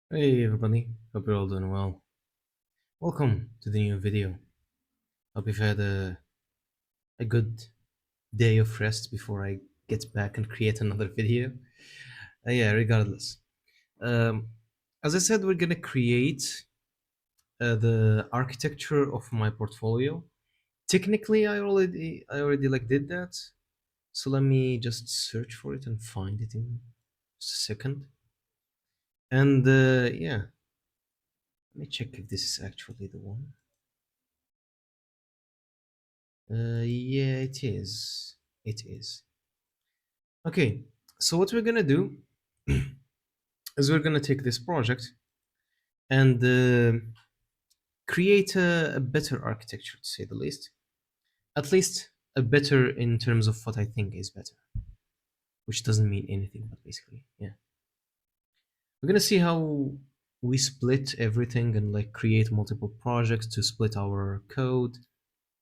Hey everybody, hope you're all doing well. Welcome to the new video. Hope you've had a good day of rest before I get back and create another video. Yeah, regardless. Um, as I said, we're gonna create the architecture of my portfolio. Technically, I already like did that. So let me just search for it and find it in just a second. And yeah, let me check if this is actually the one. Yeah, it is. It is. Okay, so what we're gonna do is we're gonna take this project and create a better architecture, to say the least. At least a better in terms of what I think is better, which doesn't mean anything, but basically, yeah. We're gonna see how we split everything and like create multiple projects to split our code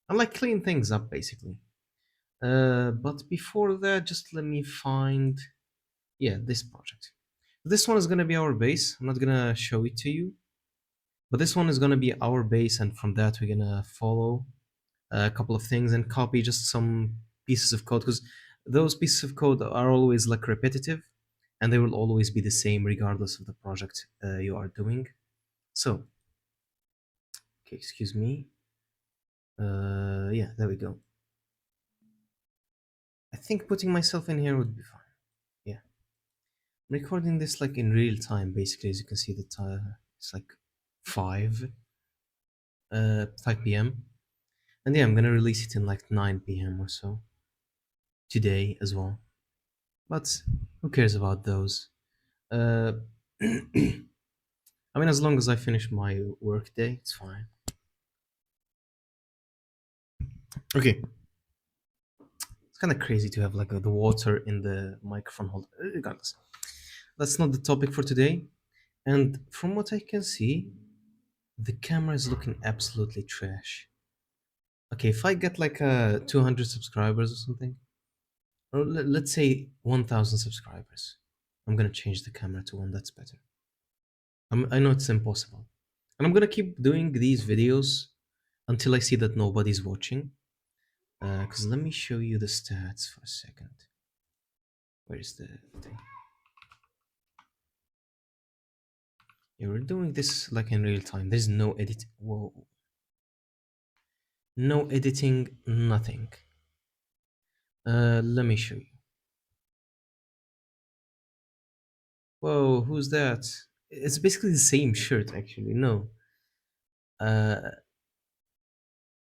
and like clean things up, basically. But before that, just let me find, yeah, this project. This one is going to be our base. I'm not going to show it to you, but this one is going to be our base, and from that we're going to follow a couple of things and copy just some pieces of code, because those pieces of code are always like repetitive and they will always be the same regardless of the project you are doing. So, okay, excuse me. Yeah, there we go. I think putting myself in here would be fine. Yeah, I'm recording this like in real time, basically. As you can see, the time it's like 5 5 p.m. And yeah, I'm gonna release it in like 9 p.m. or so today as well. But who cares about those? Uh, I mean, as long as I finish my work day, it's fine. Okay, it's kind of crazy to have like the water in the microphone holder. Regardless, that's not the topic for today. And from what I can see, the camera is looking absolutely trash. Okay, if I get like 200 subscribers or something, or let's say 1,000 subscribers, I'm gonna change the camera to one that's better. I know it's impossible. And I'm gonna keep doing these videos until I see that nobody's watching. Because let me show you the stats for a second. Where is the thing? Yeah, we're doing this like in real time. There's no edit. Whoa. No editing, nothing. Let me show you. Whoa, who's that? It's basically the same shirt, actually. No. Uh,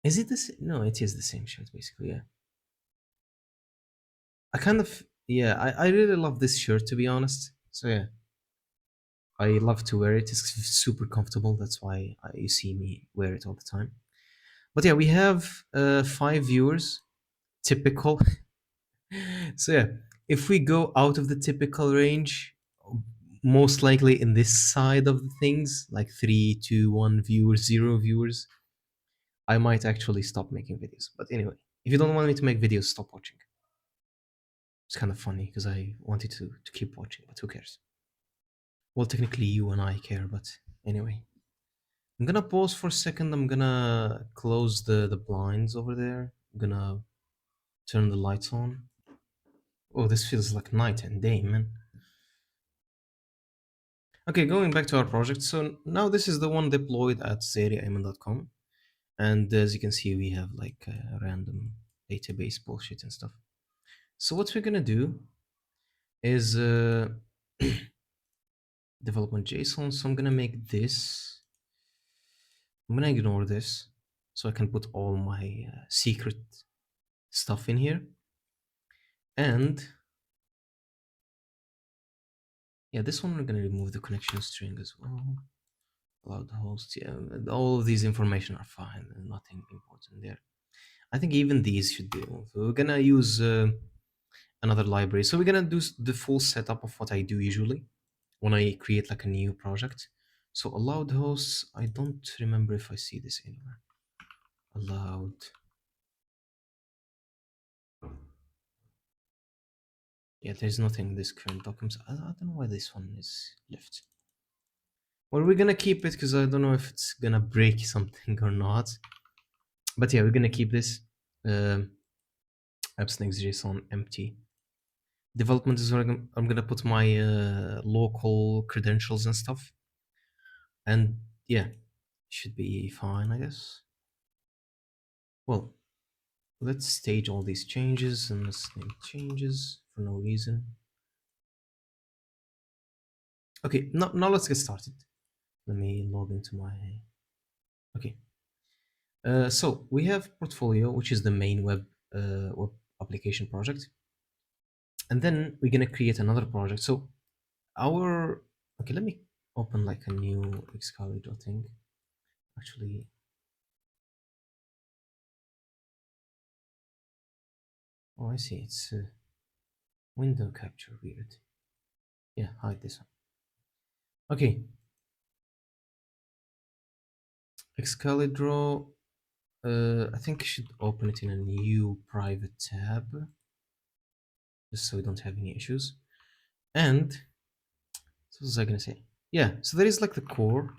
is it the same? No, it is the same shirt, basically. Yeah. I kind of, yeah, I really love this shirt, to be honest. So yeah, I love to wear it. It's super comfortable. That's why you see me wear it all the time. But yeah, we have 5 viewers, typical. So yeah, if we go out of the typical range, most likely in this side of the things, like 3, 2, 1 viewers, 0 viewers, I might actually stop making videos. But anyway, if you don't want me to make videos, stop watching. It's kind of funny because I wanted to keep watching, but who cares? Well, technically you and I care, but anyway. I'm gonna pause for a second. I'm gonna close the blinds over there. I'm gonna turn the lights on. Oh, this feels like night and day, man. Okay, going back to our project. So now this is the one deployed at zeriaimon.com. And as you can see, we have like random database bullshit and stuff. So what we're gonna do is development JSON. So I'm gonna make this. I'm gonna ignore this so I can put all my secret stuff in here. And yeah, this one we're gonna remove the connection string as well. Cloud host, yeah, all of these information are fine. Nothing important there. I think even these should be removed. We're gonna use another library. So we're gonna do the full setup of what I do usually when I create like a new project. So allowed hosts, I don't remember if I see this anywhere. Allowed. Yeah, there's nothing in this current document. I don't know why this one is left. Well, we're gonna keep it because I don't know if it's gonna break something or not. But yeah, we're gonna keep this. Um, appsnix.json empty. Development is where I'm gonna put my local credentials and stuff. And yeah, should be fine, I guess. Well, let's stage all these changes and let's name changes for no reason. Okay, now let's get started. Let me log into my. Okay. So we have portfolio, which is the main web application project, and then we're gonna create another project. So our okay, let me open like a new Excalibur thing. Actually, oh, I see. It's window capture. Weird. Yeah, hide this one. Okay, Excalibur. I think I should open it in a new private tab, just so we don't have any issues. And so what was I gonna say? Yeah, so there is like the core,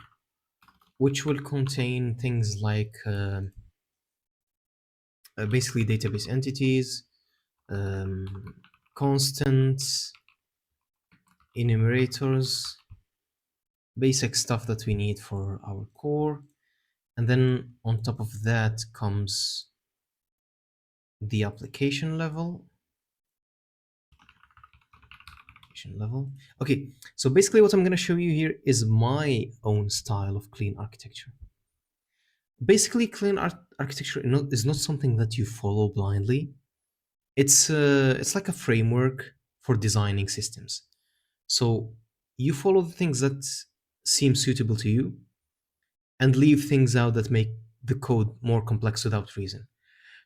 which will contain things like basically database entities, um, constants, enumerators, basic stuff that we need for our core. And then on top of that comes the application level. Okay, so basically what I'm going to show you here is my own style of clean architecture. Basically, architecture is not something that you follow blindly. It's like a framework for designing systems. So you follow the things that seem suitable to you and leave things out that make the code more complex without reason.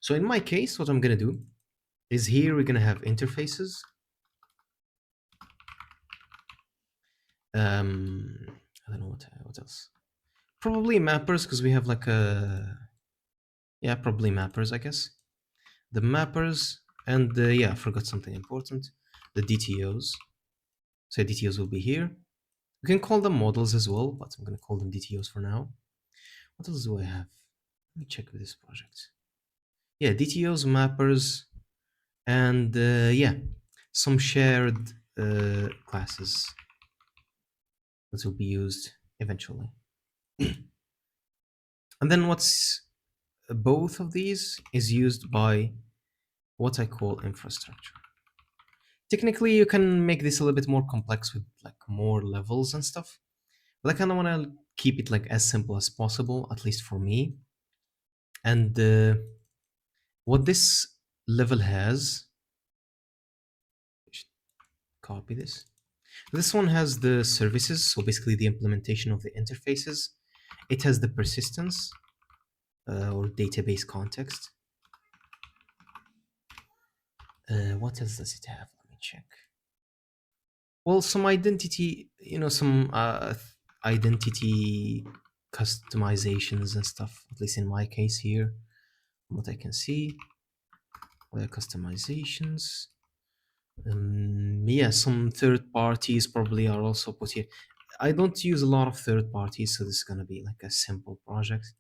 So in my case, what I'm going to do is here we're going to have interfaces. Um, I don't know what else. Probably mappers because we have like a yeah, probably mappers, I guess. The mappers and yeah, I forgot something important. The DTOs. So DTOs will be here. We can call them models as well, but I'm going to call them DTOs for now. What else do I have? Let me check with this project. Yeah, DTOs, mappers, and yeah, some shared classes that will be used eventually. And then what's both of these is used by what I call infrastructure. Technically, you can make this a little bit more complex with like more levels and stuff, but I kind of want to keep it like as simple as possible, at least for me. And what this level has, copy this. This one has the services, so basically the implementation of the interfaces. It has the persistence or database context. What else does it have? Let me check. Well, some identity, some identity customizations and stuff, at least in my case here, from what I can see. Customizations. Yeah, some third parties probably are also put here. I don't use a lot of third parties, so this is gonna be like a simple project.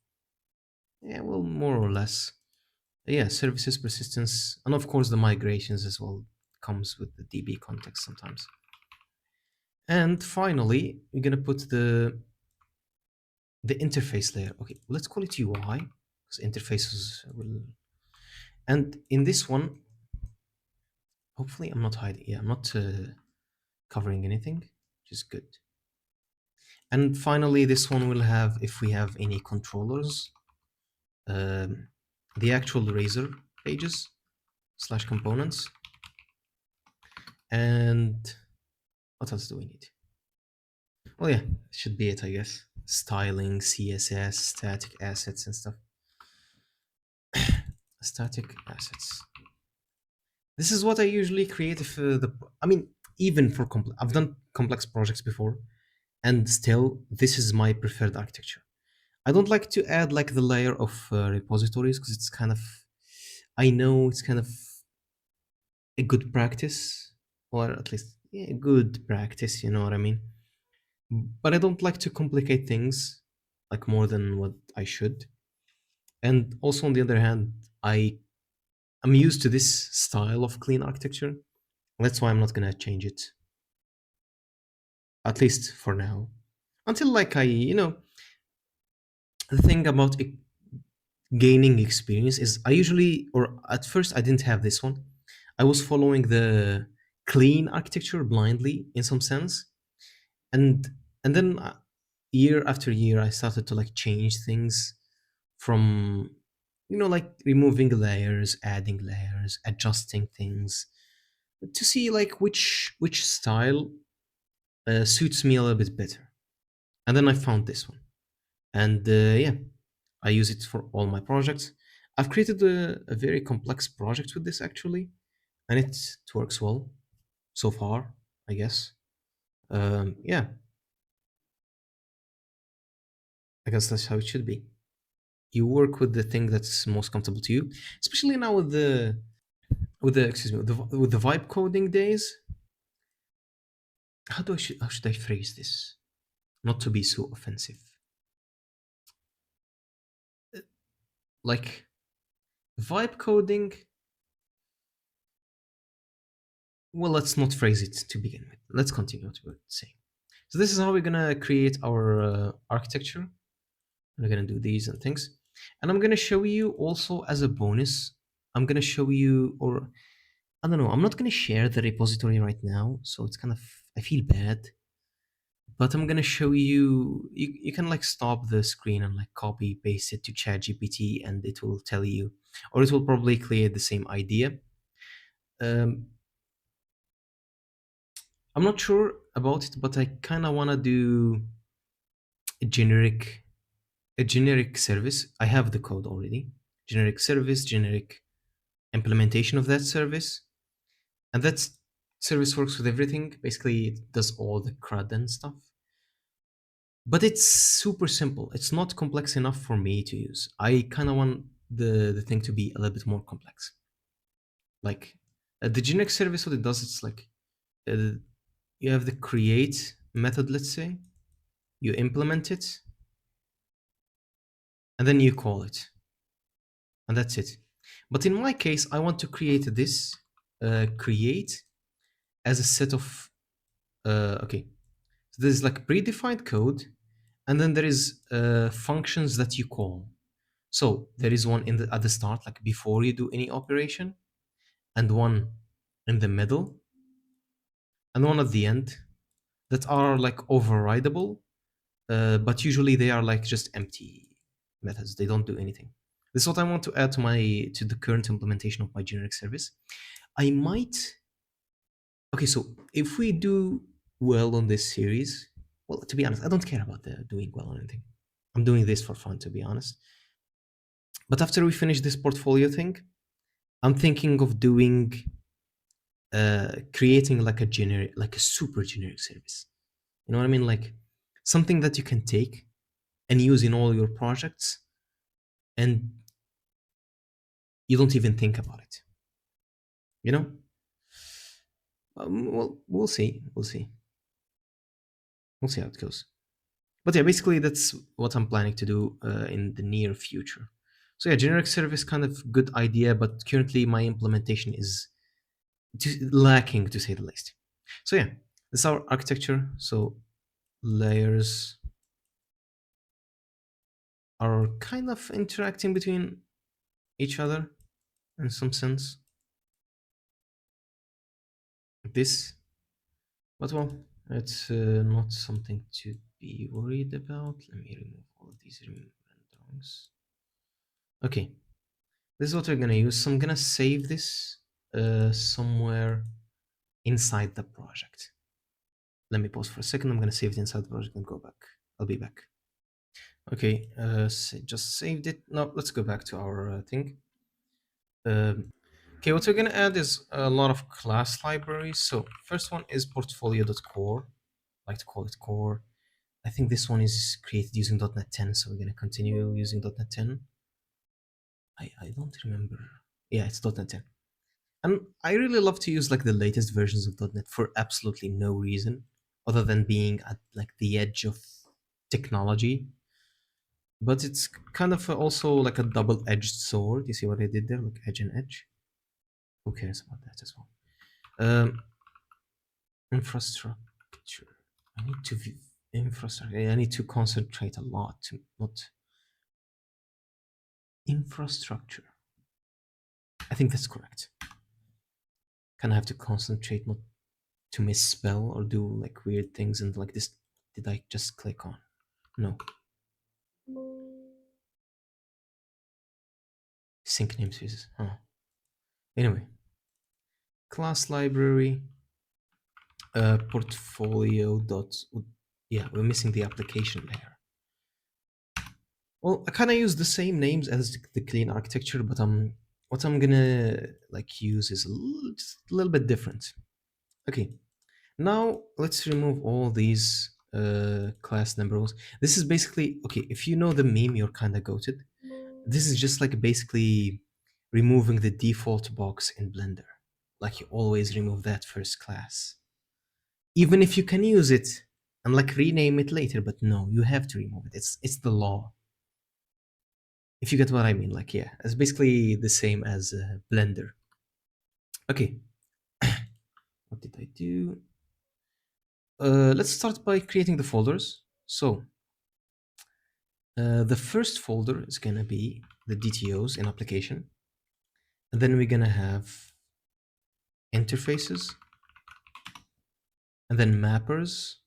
Yeah, well, more or less. Yeah, services persistence, and of course the migrations as well comes with the DB context sometimes. And finally, we're gonna put the interface layer. Okay, let's call it UI because interfaces will. And in this one, hopefully I'm not hiding. Yeah, I'm not covering anything, which is good. And finally, this one will have, if we have any controllers, the actual Razor pages / components. And what else do we need? Well, yeah, should be it, I guess. Styling, CSS, static assets and stuff. Static assets. This is what I usually create if I mean, even for I've done complex projects before, and still, this is my preferred architecture. I don't like to add like the layer of repositories because it's kind of, I know it's kind of a good practice, or at least yeah, good practice, you know what I mean? but I don't like to complicate things like more than what I should. And also on the other hand, I am used to this style of clean architecture. That's why I'm not gonna change it, at least for now. Until like the thing about gaining experience is I usually, or at first I didn't have this one. I was following the clean architecture blindly in some sense, and then year after year I started to like change things from like removing layers, adding layers, adjusting things to see like which style suits me a little bit better. And then I found this one, and yeah, I use it for all my projects. I've created a very complex project with this actually, and it works well so far, I guess. Yeah, I guess that's how it should be. You work with the thing that's most comfortable to you, especially now with the excuse me with the vibe coding days. How should I phrase this? Not to be so offensive. Like vibe coding. Well, let's not phrase it to begin with. Let's continue what we're saying. So this is how we're gonna create our architecture. We're gonna do these and things, and I'm gonna show you also as a bonus. I'm gonna show you, or I don't know. I'm not gonna share the repository right now, so it's kind of I feel bad, but I'm gonna show you. You can like stop the screen and like copy paste it to ChatGPT, and it will tell you, or it will probably create the same idea. Um, I'm not sure about it, but I kind of wanna do a generic service. I have the code already. Generic service, generic implementation of that service, and that service works with everything. Basically, it does all the CRUD and stuff. But it's super simple. It's not complex enough for me to use. I kind of want the thing to be a little bit more complex. Like the generic service, what it does, it's like uh, you have the create method, let's say, you implement it, and then you call it, and that's it. But in my case, I want to create this create as a set of okay. So there's like predefined code, and then there is functions that you call. So there is one at the start, like before you do any operation, and one in the middle, and one at the end that are like overridable, but usually they are like just empty methods. They don't do anything. This is what I want to add to the current implementation of my generic service. I might Okay, so if we do well on this series, well, to be honest, I don't care about the doing well or anything. I'm doing this for fun, to be honest. But after we finish this portfolio thing, I'm thinking of creating like like a super generic service. You know what I mean? Like something that you can take and use in all your projects, and you don't even think about it. You know? Well, we'll see. We'll see. We'll see how it goes. But yeah, basically that's what I'm planning to do in the near future. So yeah, generic service kind of good idea, but currently my implementation is lacking to say the least. So yeah, this is our architecture. So layers are kind of interacting between each other in some sense. Like this, but well, it's not something to be worried about. Let me remove all of these renderings. Okay, this is what we're gonna use. So I'm gonna save this somewhere inside the project. Let me pause for a second. I'm gonna save it inside the project and go back. I'll be back. Okay, just saved it. Now let's go back to our thing. Okay, what we're gonna add is a lot of class libraries. So first one is portfolio.core. I like to call it core. I think this one is created using .NET 10, so we're gonna continue using .NET 10. I don't remember. Yeah, it's .NET 10. And I really love to use like the latest versions of .NET for absolutely no reason. other than being at like the edge of technology. But it's kind of also like a double-edged sword. You see what I did there, like edge and edge. Who cares about that as well? Infrastructure. I need to view infrastructure. I need to concentrate a lot to not infrastructure. I think that's correct. Kind of have to concentrate not to misspell or do like weird things and like this. Did I just click on? No. Sync namespaces. Huh. Anyway, class library, portfolio dot. Yeah, we're missing the application layer. Well, I kind of use the same names as the clean architecture, but what I'm gonna like use is just a little bit different. Okay, now let's remove all these class number rows. This is basically okay. If you know the meme, you're kind of goated. This is just like basically removing the default box in Blender. Like you always remove that first class, even if you can use it and like rename it later. But no, you have to remove it. It's the law. If you get what I mean, like yeah, it's basically the same as Blender. Okay, what did I do? Let's start by creating the folders. So the first folder is gonna be the DTOs in application, and then we're gonna have interfaces, and then mappers,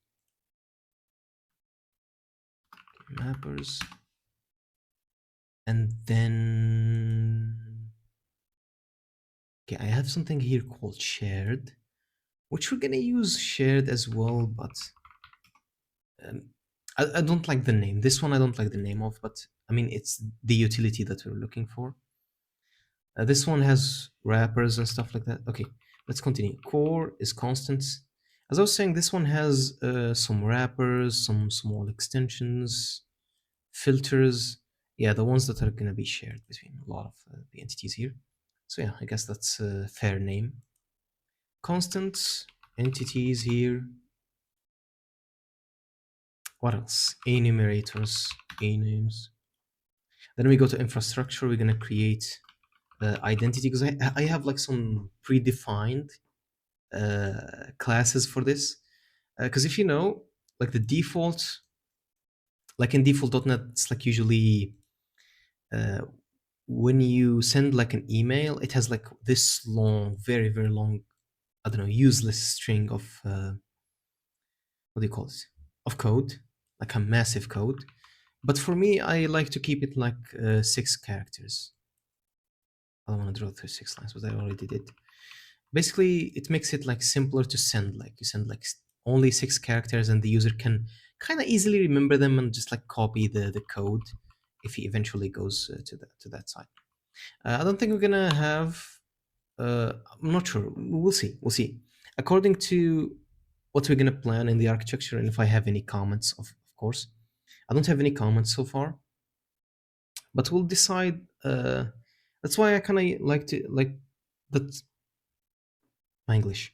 and then okay, I have something here called shared, which we're gonna use shared as well, but um, I don't like the name. This one I don't like the name of, but I mean it's the utility that we're looking for. This one has wrappers and stuff like that. Okay, let's continue. Core is constants. As I was saying, this one has some wrappers, some small extensions, filters. Yeah, the ones that are going to be shared between a lot of the entities here. So yeah, I guess that's a fair name. Constants, entities here. What else? Enumerators, names. Then we go to infrastructure. We're going to create identity because I have like some predefined classes for this. Because if you know, like the default, like in default.net, it's like usually uh, when you send like an email, it has like this long, very, very long, I don't know, useless string of, what do you call it? Of code, like a massive code. But for me, I like to keep it like 6 characters. I don't want to draw through 6 lines, but I already did. Basically, it makes it like simpler to send. Like you send like only 6 characters, and the user can kind of easily remember them and just like copy the code if he eventually goes to that site. I don't think we're gonna have. I'm not sure. We'll see. We'll see. According to what we're gonna plan in the architecture, and if I have any comments, of course, I don't have any comments so far, but we'll decide. That's why I kind of like to like that my English.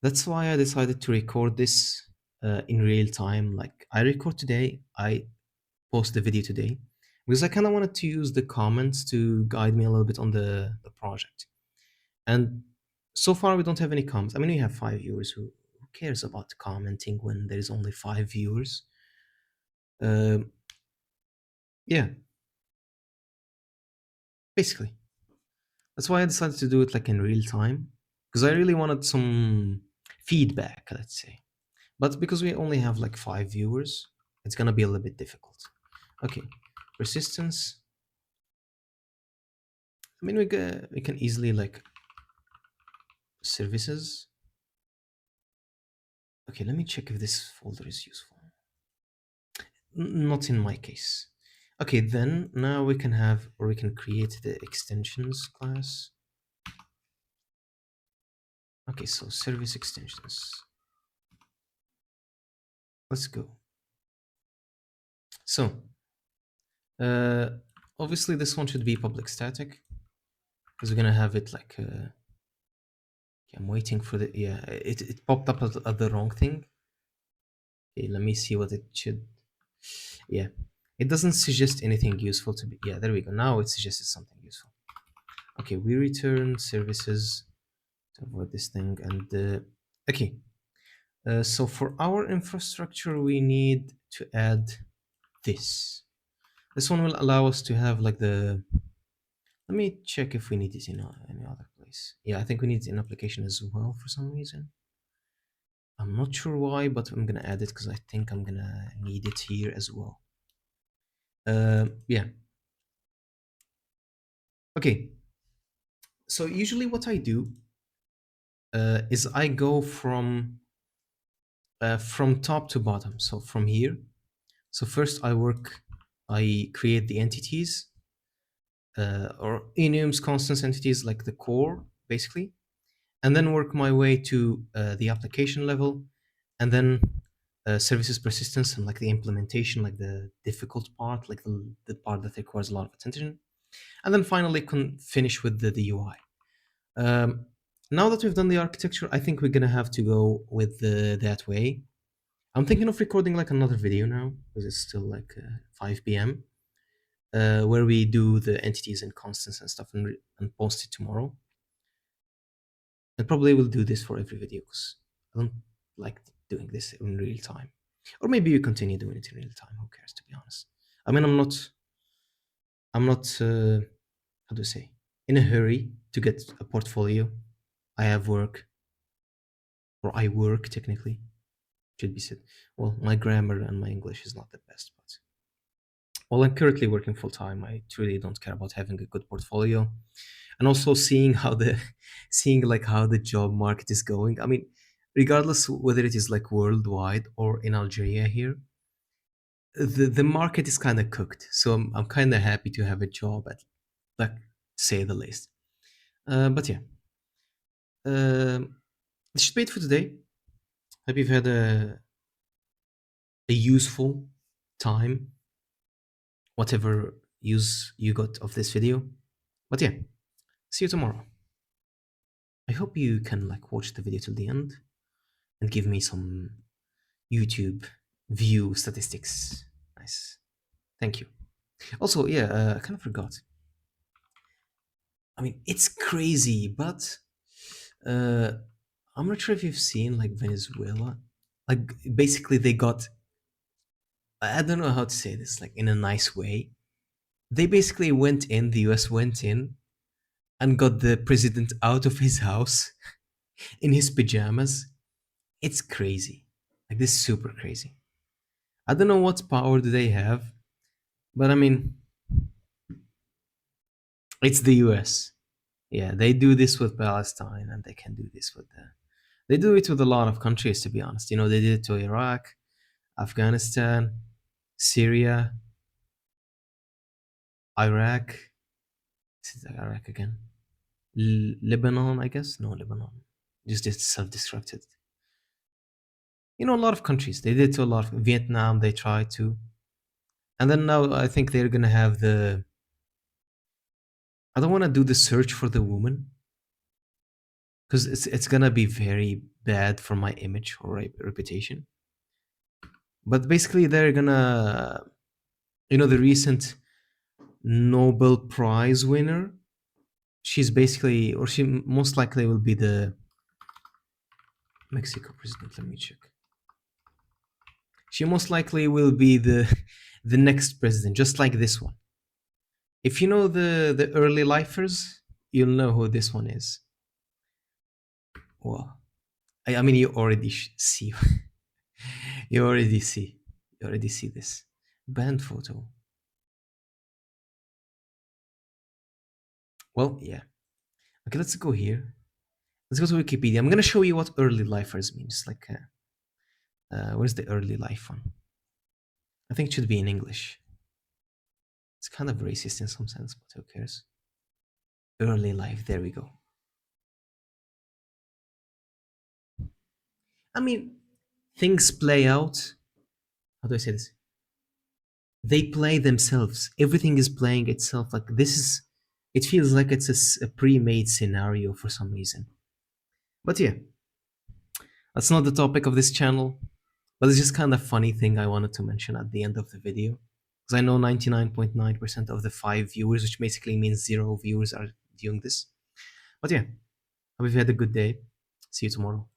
That's why I decided to record this in real time. Like I record today, I post the video today because I kind of wanted to use the comments to guide me a little bit on the project. And so far, we don't have any comments. I mean, we have 5 viewers. Who cares about commenting when there is only 5 viewers? Um, yeah, basically. That's why I decided to do it like in real time because I really wanted some feedback, let's say. But because we only have like 5 viewers, it's gonna be a little bit difficult. Okay, persistence. I mean, we can easily like services. Okay, let me check if this folder is useful. Not in my case. Okay, then now we can have, or we can create the extensions class. Okay, so service extensions. Let's go. So, uh, obviously this one should be public static because we're gonna have it like, I'm waiting for the, yeah, it popped up at the wrong thing. Okay, let me see what it should. Yeah, it doesn't suggest anything useful to be. Yeah, there we go. Now it suggested something useful. Okay, we return services to avoid this thing. And okay, so for our infrastructure, we need to add this. This one will allow us to have like the. Let me check if we need it in any other place. Yeah, I think we need it in application as well for some reason. I'm not sure why, but I'm gonna add it because I think I'm gonna need it here as well. Yeah. Okay. So usually what I do is I go from top to bottom. So from here. So first I create the entities or enums constants entities like the core basically, and then work my way to the application level, and then services persistence and like the implementation, like the difficult part, like the part that requires a lot of attention, and then finally finish with the UI. Um, Now that we've done the architecture, I think we're gonna have to go with that way. I'm thinking of recording like another video now because it's still like 5 p.m. Where we do the entities and constants and stuff and post it tomorrow. And probably will do this for every video because I don't like doing this in real time. Or maybe you continue doing it in real time. Who cares, to be honest? I mean, I'm not. How do I say? In a hurry to get a portfolio. I have work, or I work technically. Should be said. Well, my grammar and my English is not the best, but well, I'm currently working full time. I truly don't care about having a good portfolio, and also seeing how the seeing like how the job market is going. I mean, regardless whether it is like worldwide or in Algeria here, the market is kind of cooked. So I'm kind of happy to have a job at, like, say the least. But yeah, this should be it for today. Hope you've had a useful time, whatever use you got of this video. But yeah, see you tomorrow. I hope you can like watch the video till the end and give me some YouTube view statistics. Nice. Thank you. Also, yeah, I kind of forgot. I mean, it's crazy, but uh, I'm not sure if you've seen like Venezuela. Like, basically, they got. I don't know how to say this, like in a nice way. They basically went in. The U.S. went in and got the president out of his house in his pajamas. It's crazy. Like, this is super crazy. I don't know what power do they have, but I mean, it's the US. Yeah, they do this with Palestine and they can do this with the. They do it with a lot of countries, to be honest. You know, they did it to Iraq, Afghanistan, Syria, Iraq. Is it Iraq again? Lebanon, I guess? No, Lebanon. Just self destructed. You know, a lot of countries. They did to a lot of Vietnam, they tried to. And then now I think they're going to have the. I don't want to do the search for the woman because it's gonna be very bad for my image or reputation. But basically, they're gonna, the recent Nobel Prize winner. She's basically, or she most likely will be the Mexico president. Let me check. She most likely will be the the next president, just like this one. If you know the early lifers, you'll know who this one is. Well, I mean, you already see. You already see. You already see this band photo. Well, yeah. Okay, let's go here. Let's go to Wikipedia. I'm gonna show you what early lifers means. Like, where's the early life one? I think it should be in English. It's kind of racist in some sense, but who cares? Early life. There we go. I mean, things play out. How do I say this? They play themselves. Everything is playing itself. Like, this is. It feels like it's a pre-made scenario for some reason. But yeah, that's not the topic of this channel. But it's just kind of funny thing I wanted to mention at the end of the video. Because I know 99.9% of the 5 viewers, which basically means 0 viewers, are viewing this. But yeah, hope you had a good day. See you tomorrow.